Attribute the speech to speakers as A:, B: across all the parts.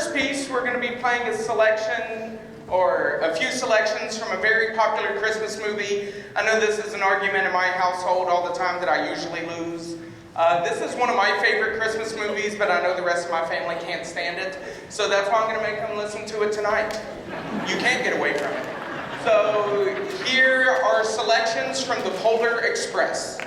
A: first piece, we're going to be playing a selection, or a few selections from a very popular Christmas movie. I know this is an argument in my household all the time that I usually lose. This is one of my favorite Christmas movies, but I know the rest of my family can't stand it. So that's why I'm going to make them listen to it tonight. You can't get away from it. So here are selections from the Polar Express.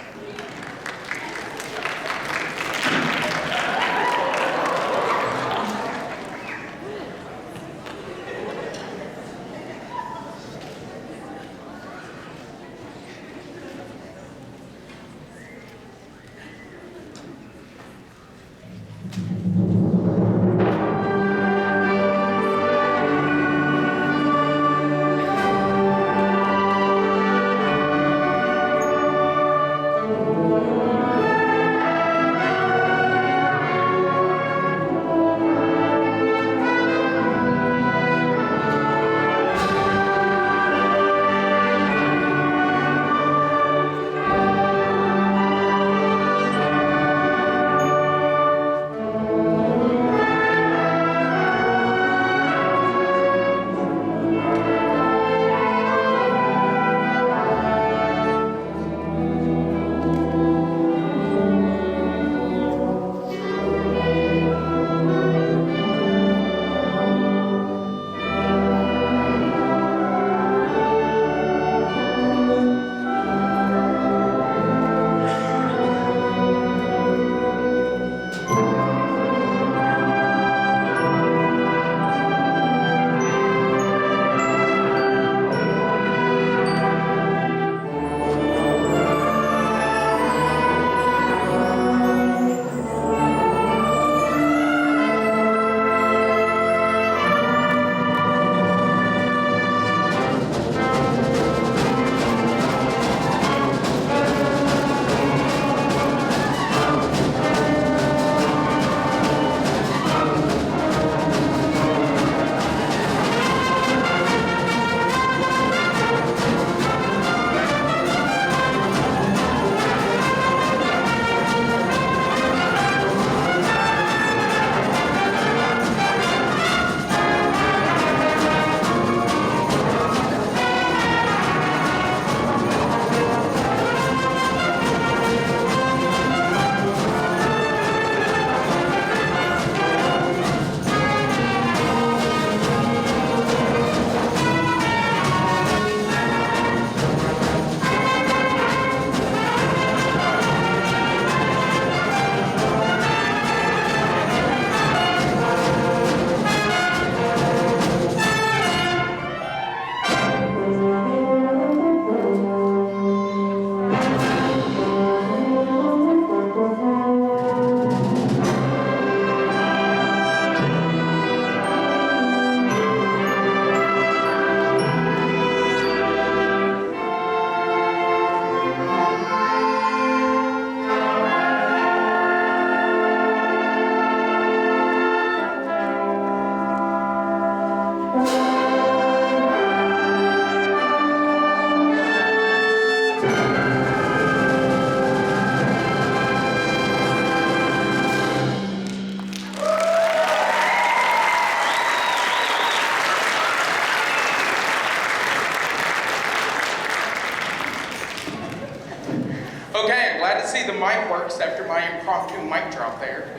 A: Okay, I'm glad to see the mic works after my impromptu mic drop there.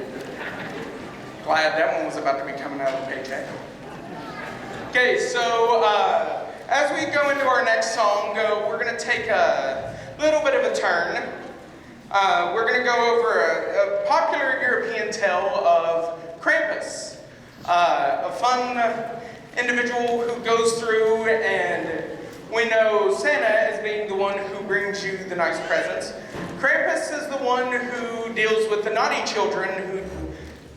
A: Glad that one was about to be coming out of the paycheck. Okay, so as we go into our next song, we're going to take a little bit of a turn. We're going to go over a popular European tale of Krampus, a fun individual who goes through, and we know Santa as being the one who brings you the nice presents. Krampus is the one who deals with the naughty children who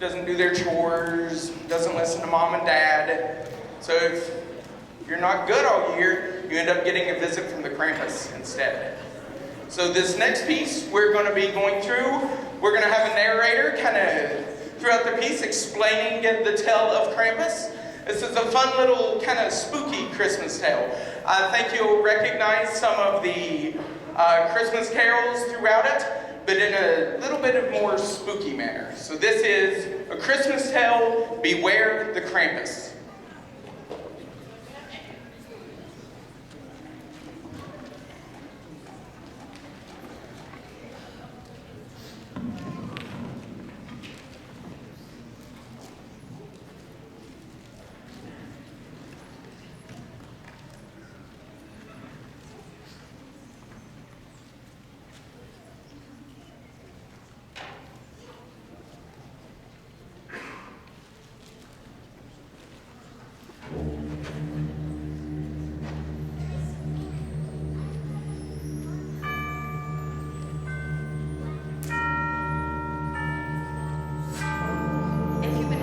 A: doesn't do their chores, doesn't listen to mom and dad. So if you're not good all year, you end up getting a visit from the Krampus instead. So this next piece we're going to be going through, we're going to have a narrator kind of throughout the piece explaining the tale of Krampus. This is a fun little kind of spooky Christmas tale. I think you'll recognize some of the Christmas carols throughout it, but in a little bit of more spooky manner. So this is A Christmas Tale, Beware the Krampus.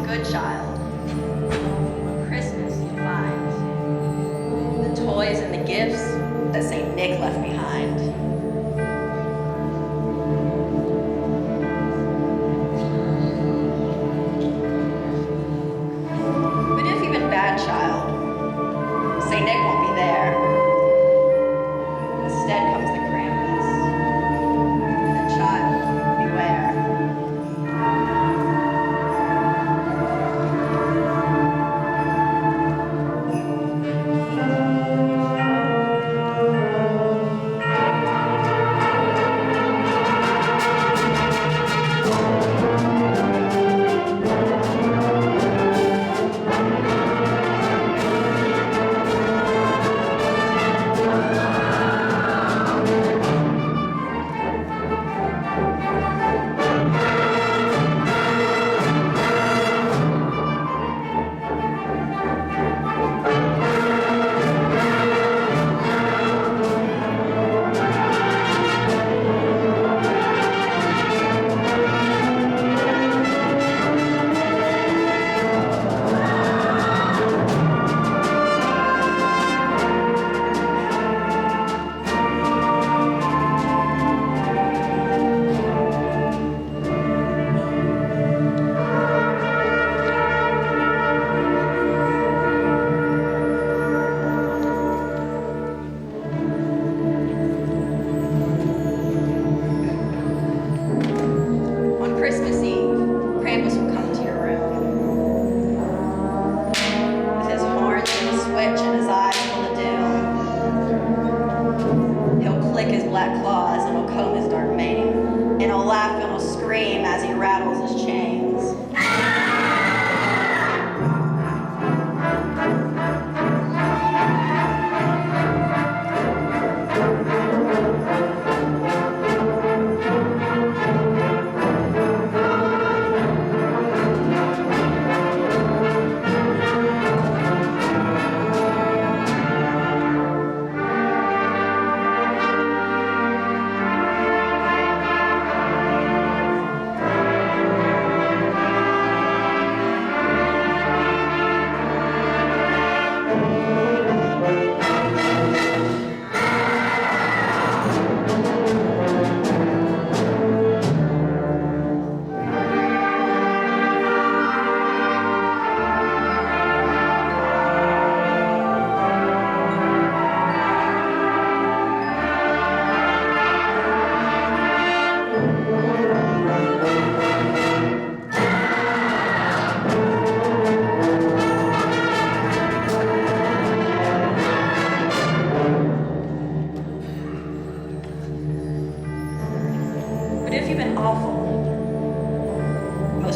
B: Good child. Christmas you'll find the toys and the gifts that St. Nick left behind. But if you've been bad child, St. Nick won't be there. Instead comes the Krampus. And child, beware.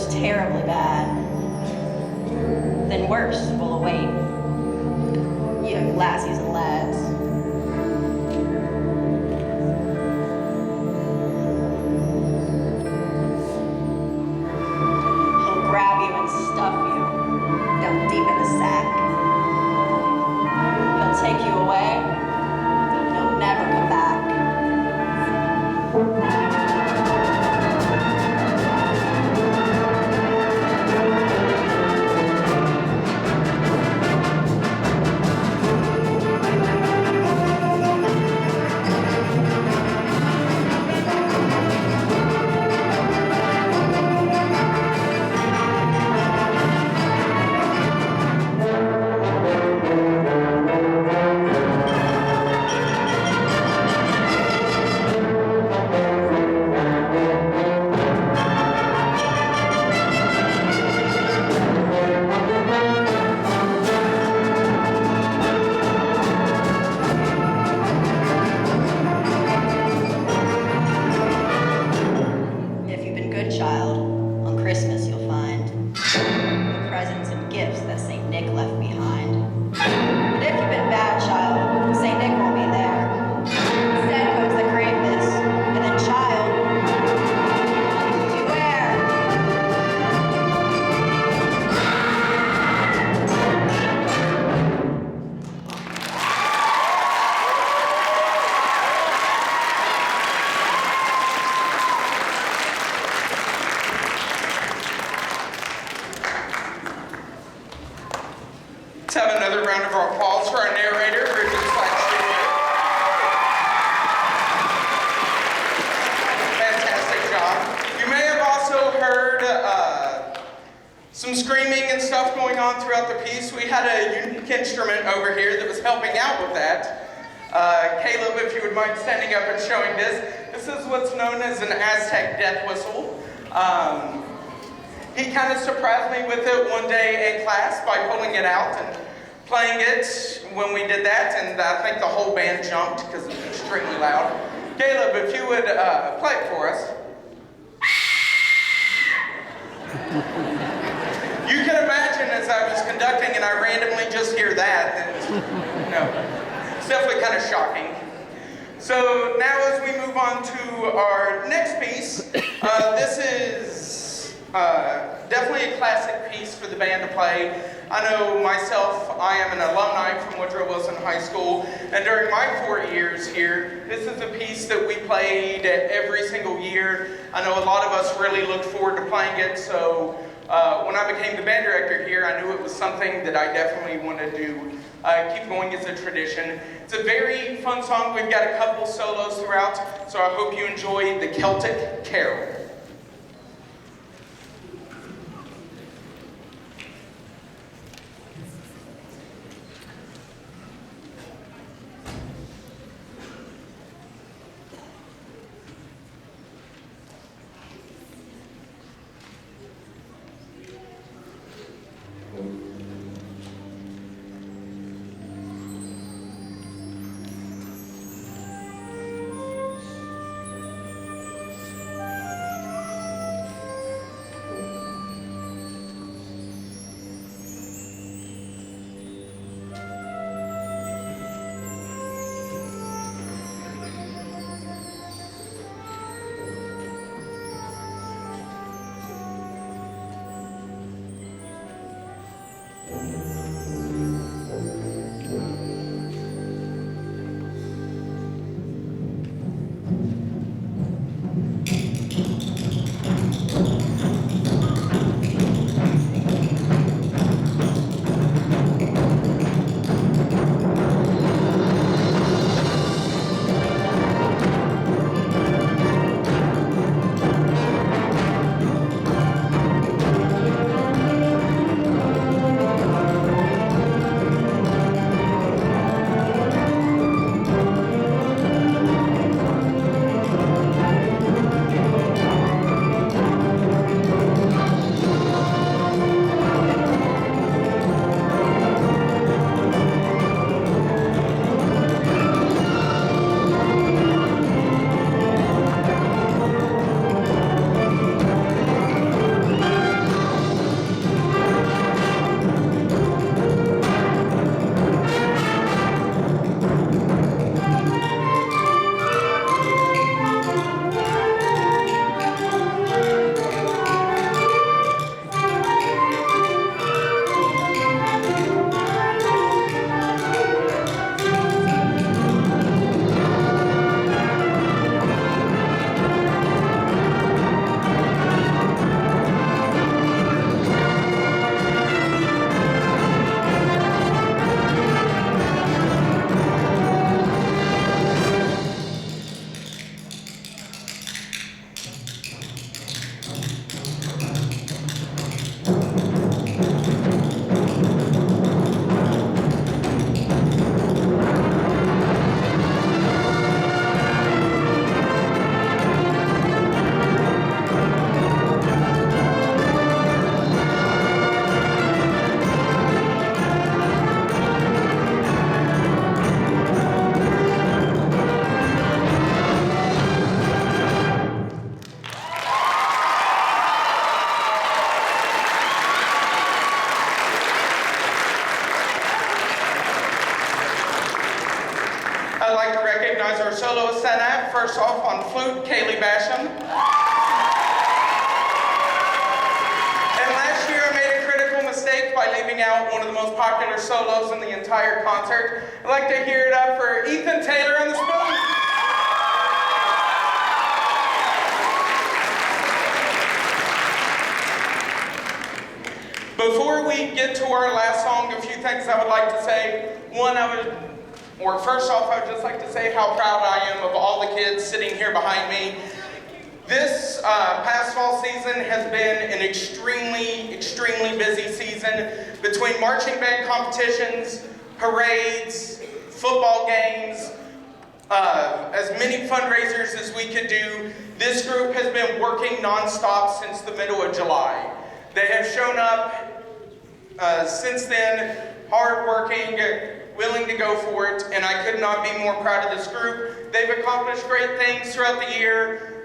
B: Terribly bad, then worse will await you lassies and lads. He'll grab you and stuff you down deep in the sack. He'll take you away. You'll never come back.
A: on throughout the piece, we had a unique instrument over here that was helping out with that. Caleb, if you would mind standing up and showing this. This is what's known as an Aztec death whistle. He kind of surprised me with it one day in class by pulling it out and playing it when we did that, and I think the whole band jumped because it was extremely loud. Caleb, if you would play it for us. You can imagine as I was conducting and I randomly just hear that, and it's definitely kind of shocking. So now as we move on to our next piece, this is definitely a classic piece for the band to play. I know myself, I am an alumni from Woodrow Wilson High School, and during my 4 years here, this is a piece that we played every single year. I know a lot of us really looked forward to playing it, so when I became the band director here, I knew it was something that I definitely wanted to keep going as a tradition. It's a very fun song. We've got a couple solos throughout, so I hope you enjoy the Celtic Carol. I'd like to recognize our soloist tonight. First off on flute, Kaylee Basham. And last year I made a critical mistake by leaving out one of the most popular solos in the entire concert. I'd like to hear it up for Ethan Taylor on the spoon. Before we get to our last song, a few things I would like to say. First off, I would just like to say how proud I am of all the kids sitting here behind me. This past fall season has been an extremely busy season between marching band competitions, parades, football games, as many fundraisers as we could do. This group has been working nonstop since the middle of July. They have shown up since then, hardworking, willing to go for it, and I could not be more proud of this group. They've accomplished great things throughout the year.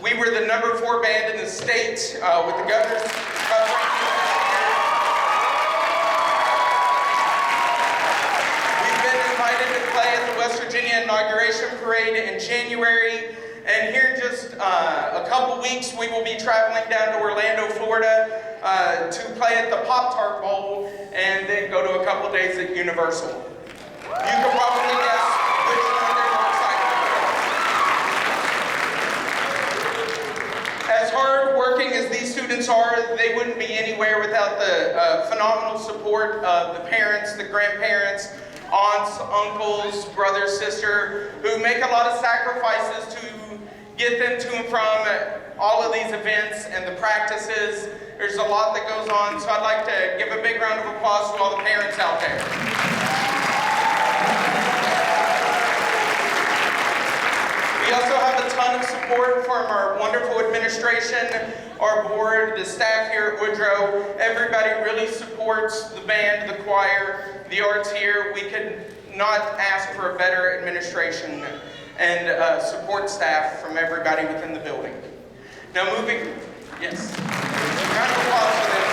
A: We were the #4 band in the state with the governor's We've been invited to play at the West Virginia Inauguration Parade in January, and here in just a couple weeks we will be traveling down to Orlando, Florida to play at the Pop-Tart Bowl and then go to a couple days at Universal. You can probably guess which one they're more excited about. As hard working as these students are, they wouldn't be anywhere without the phenomenal support of the parents, the grandparents, aunts, uncles, brother, sister, who make a lot of sacrifices to get them to and from all of these events and the practices. There's a lot that goes on, so I'd like to give a big round of applause to all the parents out there. We also have a ton of support from our wonderful administration, our board, the staff here at Woodrow. Everybody really supports the band, the choir, the arts here. We could not ask for a better administration and support staff from everybody within the building. Now yes. Round of applause for them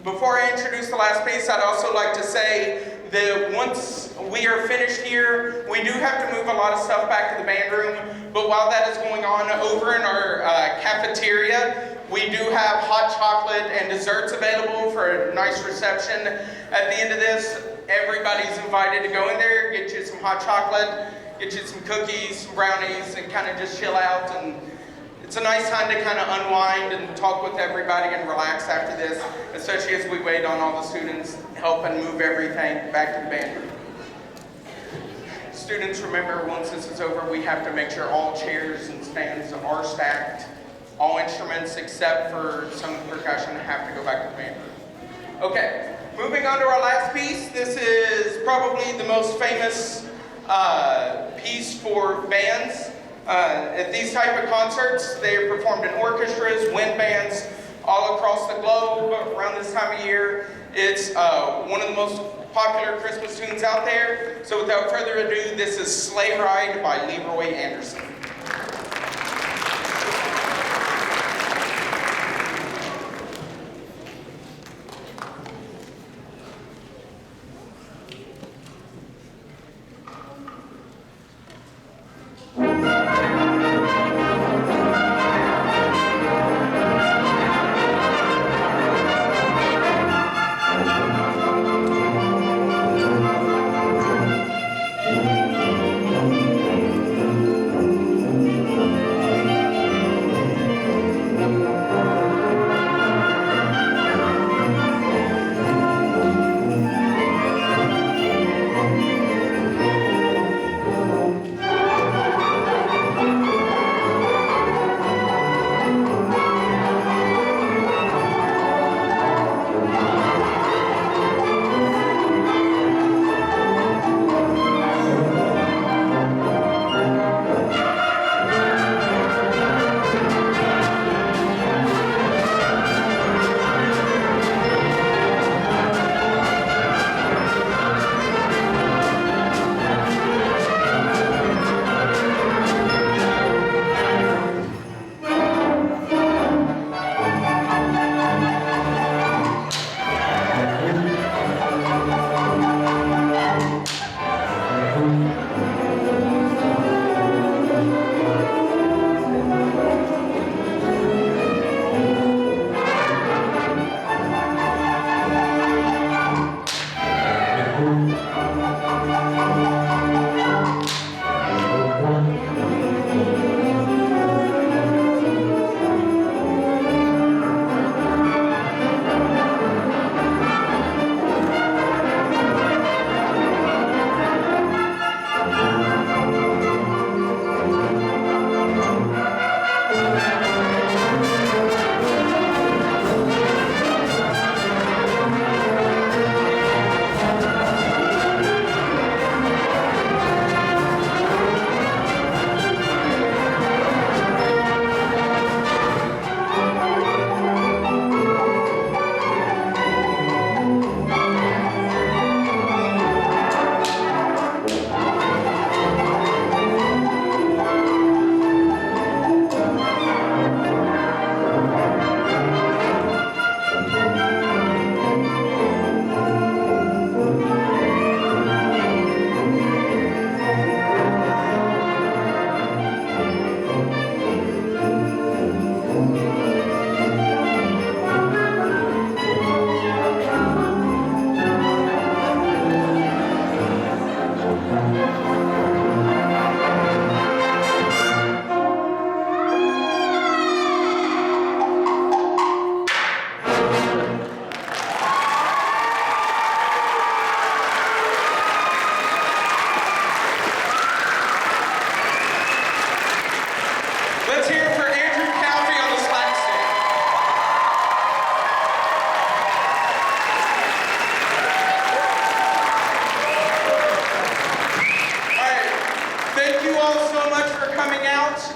A: too. Before I introduce the last piece, I'd also like to say that once we are finished here, we do have to move a lot of stuff back to the band room, but while that is going on, over in our cafeteria, we do have hot chocolate and desserts available for a nice reception. At the end of this, everybody's invited to go in there, get you some hot chocolate, get you some cookies, some brownies, and kind of just chill out. And it's a nice time to kind of unwind and talk with everybody and relax after this, especially as we wait on all the students, help and move everything back to the band room. Students, remember, once this is over, we have to make sure all chairs and stands are stacked. All instruments except for some percussion have to go back to the band room. Okay, moving on to our last piece. This is probably the most famous piece for bands. At these type of concerts, they are performed in orchestras, wind bands, all across the globe around this time of year. It's one of the most popular Christmas tunes out there. So without further ado, this is Sleigh Ride by Leroy Anderson.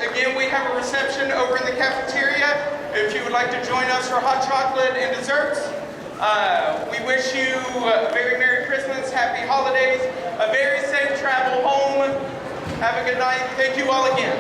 A: Again, we have a reception over in the cafeteria if you would like to join us for hot chocolate and desserts. We wish you a very Merry Christmas, Happy Holidays, a very safe travel home. Have a good night. Thank you all again.